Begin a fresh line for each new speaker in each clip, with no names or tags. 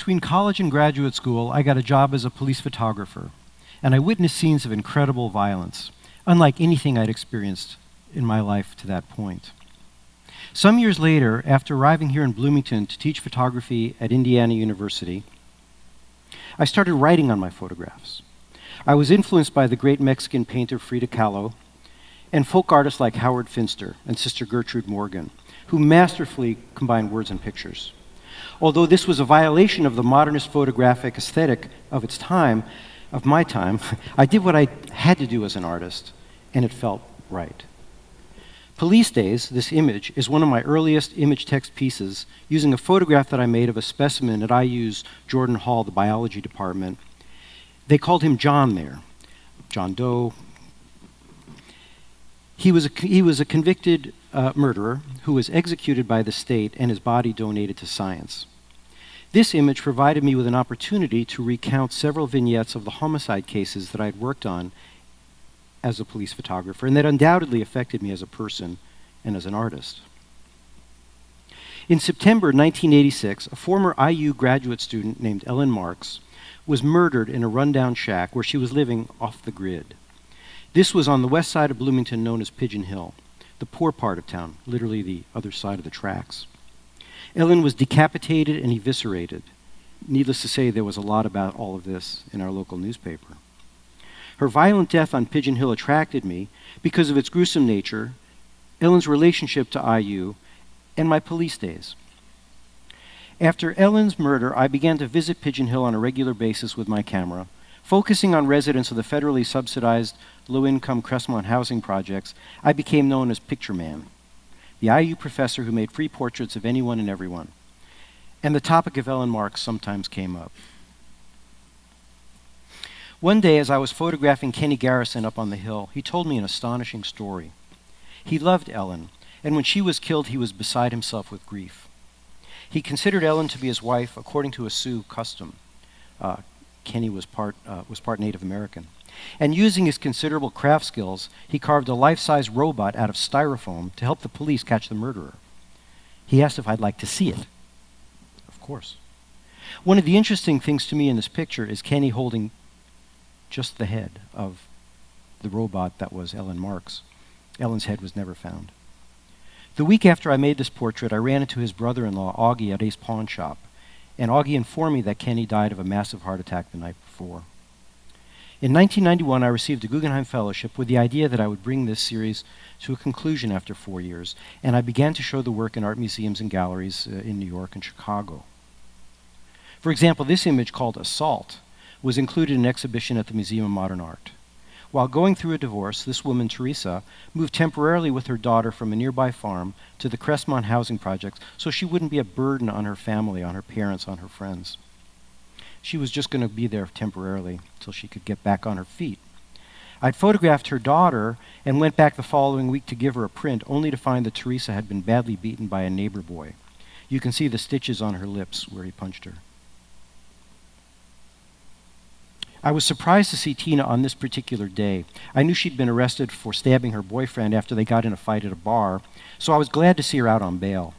Between college and graduate school, I got a job as a police photographer, and I witnessed scenes of incredible violence, unlike anything I'd experienced in my life to that point. Some years later, after arriving here in Bloomington to teach photography at Indiana University, I started writing on my photographs. I was influenced by the great Mexican painter Frida Kahlo and folk artists like Howard Finster and Sister Gertrude Morgan, who masterfully combined words and pictures. Although this was a violation of the modernist photographic aesthetic of its time, of my time, I did what I had to do as an artist, and it felt right. Police Days, this image, is one of my earliest image text pieces using a photograph that I made of a specimen at IU's Jordan Hall, the biology department. They called him John there, John Doe. He was a convicted murderer who was executed by the state and his body donated to science. This image provided me with an opportunity to recount several vignettes of the homicide cases that I had worked on as a police photographer, and that undoubtedly affected me as a person and as an artist. In September 1986, a former IU graduate student named Ellen Marks was murdered in a rundown shack where she was living off the grid. This was on the west side of Bloomington known as Pigeon Hill, the poor part of town, literally the other side of the tracks. Ellen was decapitated and eviscerated. Needless to say, there was a lot about all of this in our local newspaper. Her violent death on Pigeon Hill attracted me because of its gruesome nature, Ellen's relationship to IU, and my police days. After Ellen's murder, I began to visit Pigeon Hill on a regular basis with my camera, focusing on residents of the federally subsidized low-income Crestmont housing projects. I became known as Picture Man, the IU professor who made free portraits of anyone and everyone. And the topic of Ellen Marks sometimes came up. One day, as I was photographing Kenny Garrison up on the hill, he told me an astonishing story. He loved Ellen, and when she was killed, he was beside himself with grief. He considered Ellen to be his wife according to a Sioux custom. Kenny was part Native American. And using his considerable craft skills, he carved a life-size robot out of styrofoam to help the police catch the murderer. He asked if I'd like to see it. Of course. One of the interesting things to me in this picture is Kenny holding just the head of the robot that was Ellen Marks. Ellen's head was never found. The week after I made this portrait, I ran into his brother-in-law, Augie, at Ace Pawn Shop, and Augie informed me that Kenny died of a massive heart attack the night before. In 1991, I received a Guggenheim Fellowship with the idea that I would bring this series to a conclusion after 4 years, and I began to show the work in art museums and galleries in New York and Chicago. For example, this image called Assault was included in an exhibition at the Museum of Modern Art. While going through a divorce, this woman, Teresa, moved temporarily with her daughter from a nearby farm to the Crestmont housing projects so she wouldn't be a burden on her family, on her parents, on her friends. She was just going to be there temporarily till she could get back on her feet. I'd photographed her daughter and went back the following week to give her a print, only to find that Teresa had been badly beaten by a neighbor boy. You can see the stitches on her lips where he punched her. I was surprised to see Tina on this particular day. I knew she'd been arrested for stabbing her boyfriend after they got in a fight at a bar, so I was glad to see her out on bail.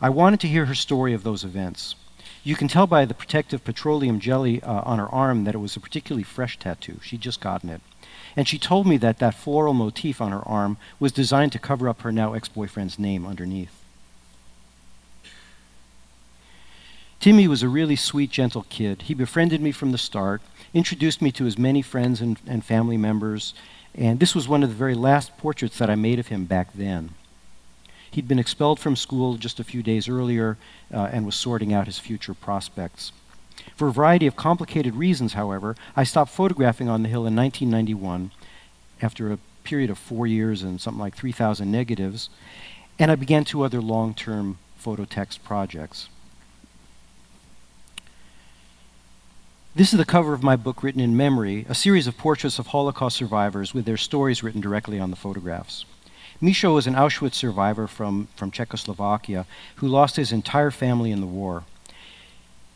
I wanted to hear her story of those events. You can tell by the protective petroleum jelly on her arm that it was a particularly fresh tattoo. She'd just gotten it. And she told me that that floral motif on her arm was designed to cover up her now ex-boyfriend's name underneath. Timmy was a really sweet, gentle kid. He befriended me from the start, introduced me to his many friends and family members, and this was one of the very last portraits that I made of him back then. He'd been expelled from school just a few days earlier and was sorting out his future prospects. For a variety of complicated reasons, however, I stopped photographing on the Hill in 1991 after a period of 4 years and something like 3,000 negatives, and I began 2 other long-term phototext projects. This is the cover of my book, Written in Memory, a series of portraits of Holocaust survivors with their stories written directly on the photographs. Misho was an Auschwitz survivor from Czechoslovakia who lost his entire family in the war.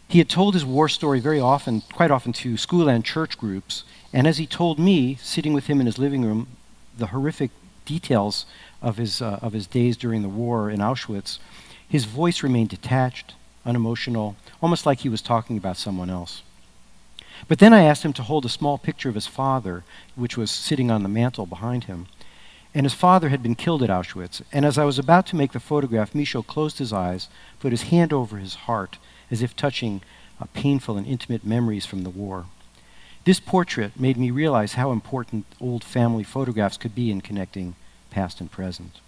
He had told his war story quite often to school and church groups, and as he told me, sitting with him in his living room, the horrific details of his days during the war in Auschwitz, his voice remained detached, unemotional, almost like he was talking about someone else. But then I asked him to hold a small picture of his father, which was sitting on the mantel behind him. And his father had been killed at Auschwitz. And as I was about to make the photograph, Michaud closed his eyes, put his hand over his heart, as if touching painful and intimate memories from the war. This portrait made me realize how important old family photographs could be in connecting past and present.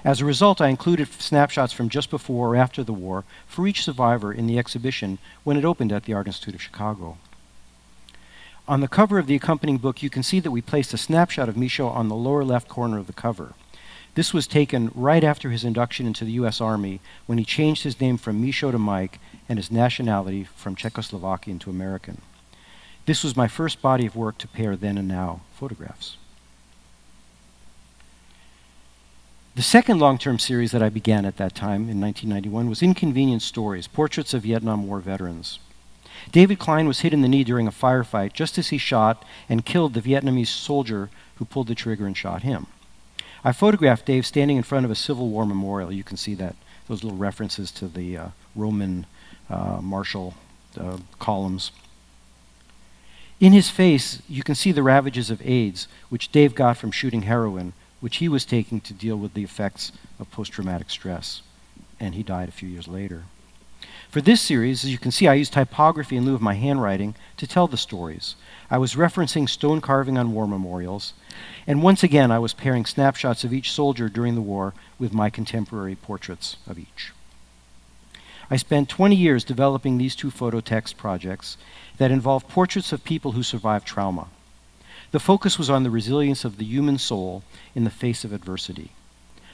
As a result, I included snapshots from just before or after the war for each survivor in the exhibition when it opened at the Art Institute of Chicago. On the cover of the accompanying book, you can see that we placed a snapshot of Michaud on the lower left corner of the cover. This was taken right after his induction into the U.S. Army, when he changed his name from Michaud to Mike and his nationality from Czechoslovakian to American. This was my first body of work to pair then and now photographs. The second long-term series that I began at that time, in 1991, was Inconvenient Stories, Portraits of Vietnam War Veterans. David Klein was hit in the knee during a firefight just as he shot and killed the Vietnamese soldier who pulled the trigger and shot him. I photographed Dave standing in front of a Civil War memorial. You can see that, those little references to the Roman martial columns. In his face, you can see the ravages of AIDS, which Dave got from shooting heroin, which he was taking to deal with the effects of post-traumatic stress. And he died a few years later. For this series, as you can see, I used typography in lieu of my handwriting to tell the stories. I was referencing stone carving on war memorials, and once again I was pairing snapshots of each soldier during the war with my contemporary portraits of each. I spent 20 years developing these two photo text projects that involved portraits of people who survived trauma. The focus was on the resilience of the human soul in the face of adversity.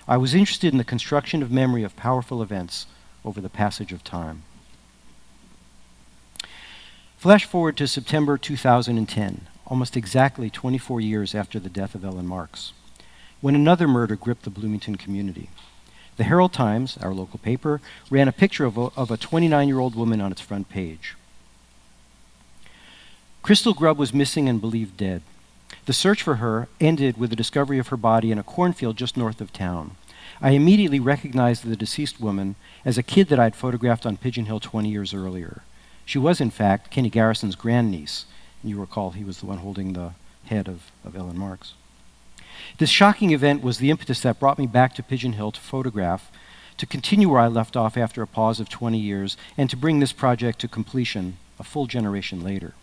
I was interested in the construction of memory of powerful events over the passage of time. Flash forward to September 2010, almost exactly 24 years after the death of Ellen Marks, when another murder gripped the Bloomington community. The Herald-Times, our local paper, ran a picture of a 29-year-old woman on its front page. Crystal Grubb was missing and believed dead. The search for her ended with the discovery of her body in a cornfield just north of town. I immediately recognized the deceased woman as a kid that I'd photographed on Pigeon Hill 20 years earlier. She was, in fact, Kenny Garrison's grandniece. You recall he was the one holding the head of Ellen Marks. This shocking event was the impetus that brought me back to Pigeon Hill to photograph, to continue where I left off after a pause of 20 years, and to bring this project to completion a full generation later.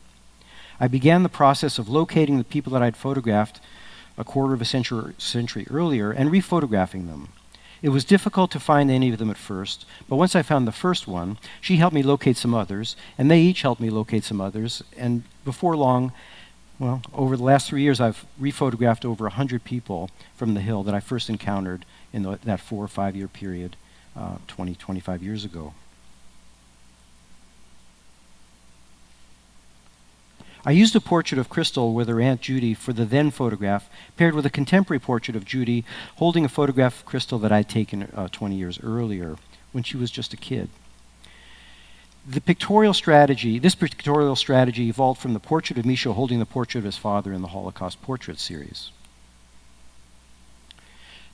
I began the process of locating the people that I'd photographed a quarter of a century earlier and rephotographing them. It was difficult to find any of them at first, but once I found the first one, she helped me locate some others, and they each helped me locate some others, and before long, well, over the last 3 years, I've rephotographed over 100 people from the Hill that I first encountered in that 4 or 5 year period 25 years ago. I used a portrait of Crystal with her Aunt Judy for the then photograph, paired with a contemporary portrait of Judy holding a photograph of Crystal that I'd taken 20 years earlier when she was just a kid. This pictorial strategy evolved from the portrait of Michaud holding the portrait of his father in the Holocaust Portrait series.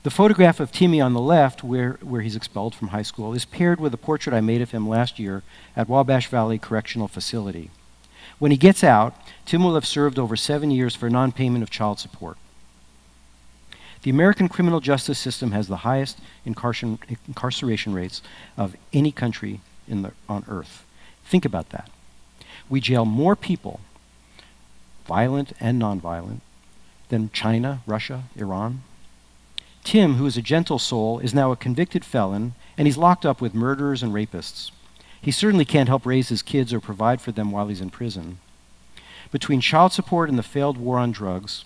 The photograph of Timmy on the left, where he's expelled from high school, is paired with a portrait I made of him last year at Wabash Valley Correctional Facility. When he gets out, Tim will have served over 7 years for non-payment of child support. The American criminal justice system has the highest incarceration rates of any country on earth. Think about that. We jail more people, violent and non-violent, than China, Russia, Iran. Tim, who is a gentle soul, is now a convicted felon, and he's locked up with murderers and rapists. He certainly can't help raise his kids or provide for them while he's in prison. Between child support and the failed war on drugs,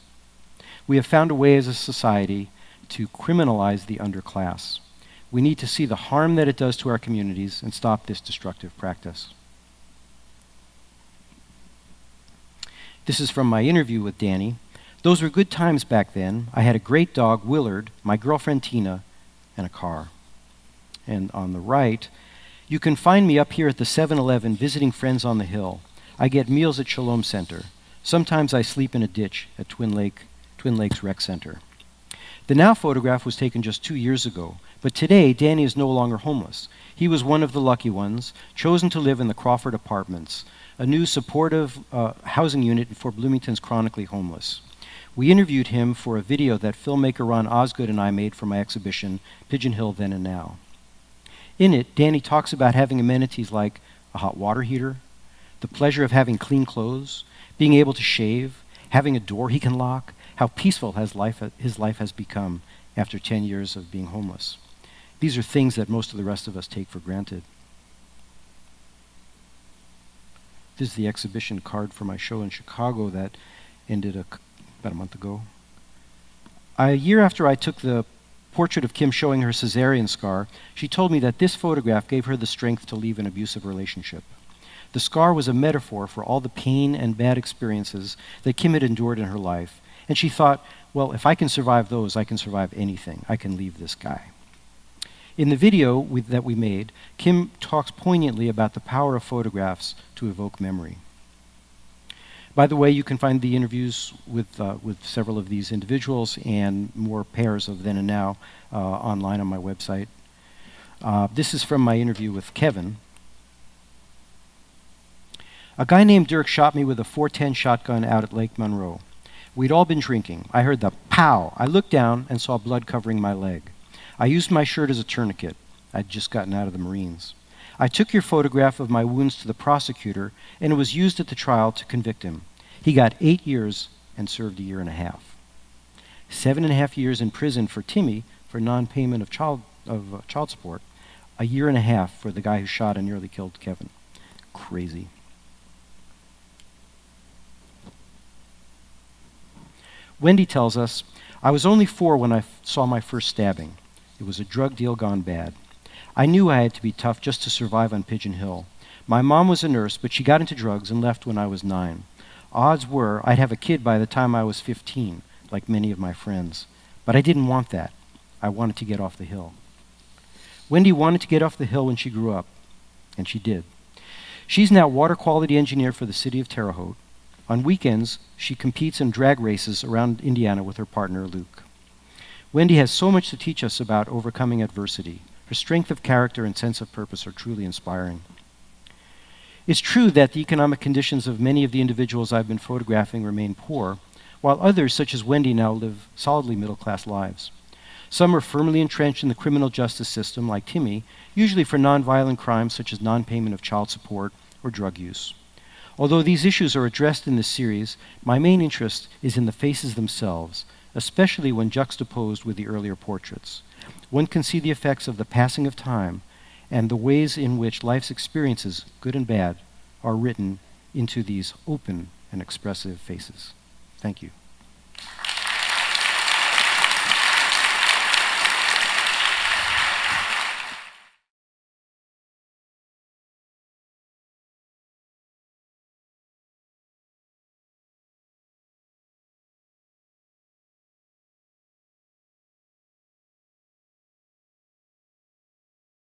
we have found a way as a society to criminalize the underclass. We need to see the harm that it does to our communities and stop this destructive practice. This is from my interview with Danny. Those were good times back then. I had a great dog, Willard, my girlfriend Tina, and a car. And on the right, you can find me up here at the 7-Eleven visiting friends on the Hill. I get meals at Shalom Center. Sometimes I sleep in a ditch at Twin Lakes Rec Center. The now photograph was taken just 2 years ago, but today Danny is no longer homeless. He was one of the lucky ones, chosen to live in the Crawford Apartments, a new supportive housing unit for Bloomington's chronically homeless. We interviewed him for a video that filmmaker Ron Osgood and I made for my exhibition, Pigeon Hill Then and Now. In it, Danny talks about having amenities like a hot water heater, the pleasure of having clean clothes, being able to shave, having a door he can lock, how peaceful his life has become after 10 years of being homeless. These are things that most of the rest of us take for granted. This is the exhibition card for my show in Chicago that ended about a month ago. A year after I took the portrait of Kim showing her cesarean scar, she told me that this photograph gave her the strength to leave an abusive relationship. The scar was a metaphor for all the pain and bad experiences that Kim had endured in her life, and she thought, well, if I can survive those, I can survive anything. I can leave this guy. In the video that we made, Kim talks poignantly about the power of photographs to evoke memory. By the way, you can find the interviews with several of these individuals and more pairs of Then and Now online on my website. This is from my interview with Kevin. A guy named Dirk shot me with a .410 shotgun out at Lake Monroe. We'd all been drinking. I heard the pow. I looked down and saw blood covering my leg. I used my shirt as a tourniquet. I'd just gotten out of the Marines. I took your photograph of my wounds to the prosecutor, and it was used at the trial to convict him. He got 8 years and served a year and a half. 7.5 years in prison for Timmy for non-payment of child support. A year and a half for the guy who shot and nearly killed Kevin. Crazy. Wendy tells us, I was only 4 when I saw my first stabbing. It was a drug deal gone bad. I knew I had to be tough just to survive on Pigeon Hill. My mom was a nurse, but she got into drugs and left when I was 9. Odds were I'd have a kid by the time I was 15, like many of my friends. But I didn't want that. I wanted to get off the hill. Wendy wanted to get off the hill when she grew up, and she did. She's now water quality engineer for the city of Terre Haute. On weekends, she competes in drag races around Indiana with her partner, Luke. Wendy has so much to teach us about overcoming adversity. Her strength of character and sense of purpose are truly inspiring. It's true that the economic conditions of many of the individuals I've been photographing remain poor, while others, such as Wendy, now live solidly middle-class lives. Some are firmly entrenched in the criminal justice system, like Timmy, usually for nonviolent crimes such as non-payment of child support or drug use. Although these issues are addressed in this series, my main interest is in the faces themselves, especially when juxtaposed with the earlier portraits. One can see the effects of the passing of time and the ways in which life's experiences, good and bad, are written into these open and expressive faces. Thank you.